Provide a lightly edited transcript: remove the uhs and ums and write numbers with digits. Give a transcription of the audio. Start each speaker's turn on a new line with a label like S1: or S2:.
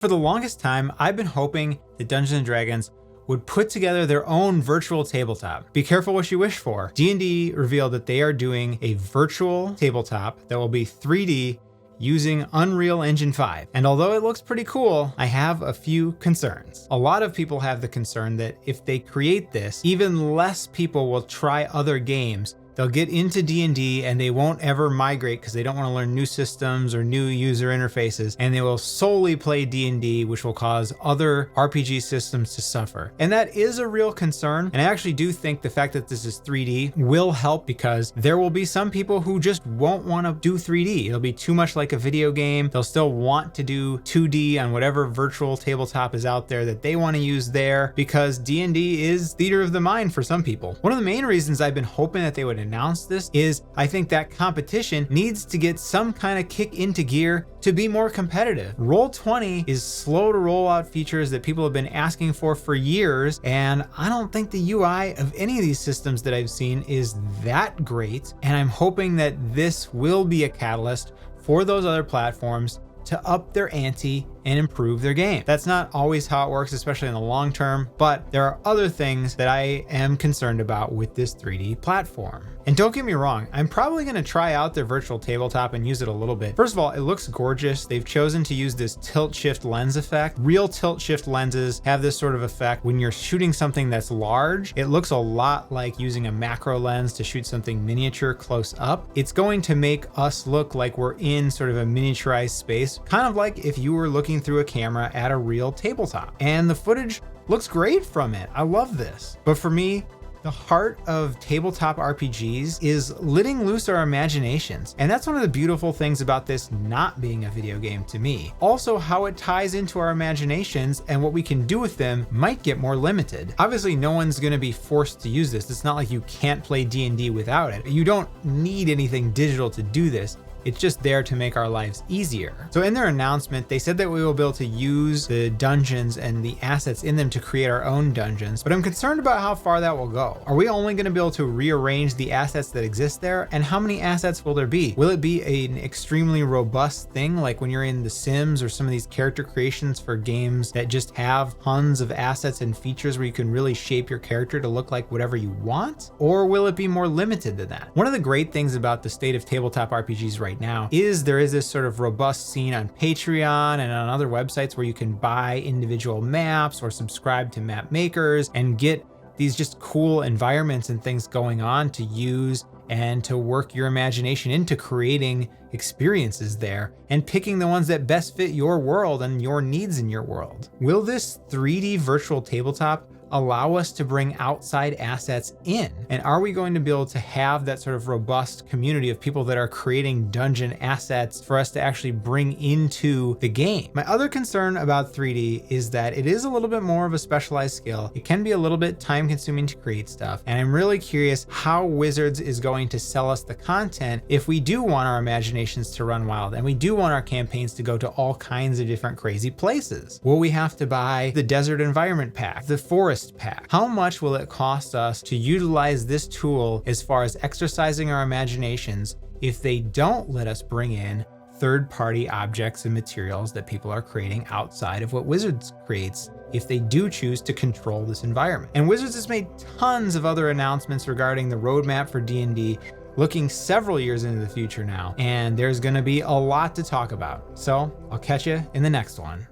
S1: For the longest time, I've been hoping that Dungeons & Dragons would put together their own virtual tabletop. Be careful what you wish for. D&D revealed that they are doing a virtual tabletop that will be 3D using Unreal Engine 5. And although it looks pretty cool, I have a few concerns. A lot of people have the concern that if they create this, even less people will try other games. They'll get into D&D and they won't ever migrate because they don't want to learn new systems or new user interfaces, and they will solely play D&D, which will cause other RPG systems to suffer. And that is a real concern. And I actually do think the fact that this is 3D will help, because there will be some people who just won't want to do 3D. It'll be too much like a video game. They'll still want to do 2D on whatever virtual tabletop is out there that they want to use there, because D&D is theater of the mind for some people. One of the main reasons I've been hoping that they would announce this is I think that competition needs to get some kind of kick into gear to be more competitive. Roll20 is slow to roll out features that people have been asking for years, and I don't think the UI of any of these systems that I've seen is that great, and I'm hoping that this will be a catalyst for those other platforms to up their ante and improve their game. That's not always how it works, especially in the long term, but there are other things that I am concerned about with this 3D platform. And don't get me wrong, I'm probably gonna try out their virtual tabletop and use it a little bit. First of all, it looks gorgeous. They've chosen to use this tilt shift lens effect. Real tilt shift lenses have this sort of effect when you're shooting something that's large. It looks a lot like using a macro lens to shoot something miniature close up. It's going to make us look like we're in sort of a miniaturized space, kind of like if you were looking through a camera at a real tabletop. And the footage looks great from it. I love this. But for me, the heart of tabletop RPGs is letting loose our imaginations. And that's one of the beautiful things about this not being a video game to me. Also, how it ties into our imaginations and what we can do with them might get more limited. Obviously, no one's gonna be forced to use this. It's not like you can't play D&D without it. You don't need anything digital to do this. It's just there to make our lives easier. So in their announcement, they said that we will be able to use the dungeons and the assets in them to create our own dungeons, but I'm concerned about how far that will go. Are we only gonna be able to rearrange the assets that exist there? And how many assets will there be? Will it be an extremely robust thing, like when you're in The Sims or some of these character creations for games that just have tons of assets and features where you can really shape your character to look like whatever you want? Or will it be more limited than that? One of the great things about the state of tabletop RPGs right now is there is this sort of robust scene on Patreon and on other websites where you can buy individual maps or subscribe to map makers and get these just cool environments and things going on to use and to work your imagination into creating experiences there and picking the ones that best fit your world and your needs in your world. Will this 3D virtual tabletop allow us to bring outside assets in? And are we going to be able to have that sort of robust community of people that are creating dungeon assets for us to actually bring into the game? My other concern about 3D is that it is a little bit more of a specialized skill. It can be a little bit time consuming to create stuff. And I'm really curious how Wizards is going to sell us the content if we do want our imaginations to run wild and we do want our campaigns to go to all kinds of different crazy places. Will we have to buy the desert environment pack, the forest pack? How much will it cost us to utilize this tool as far as exercising our imaginations if they don't let us bring in third-party objects and materials that people are creating outside of what Wizards creates, if they do choose to control this environment? And Wizards has made tons of other announcements regarding the roadmap for D&D, looking several years into the future now, and there's gonna be a lot to talk about. So I'll catch you in the next one.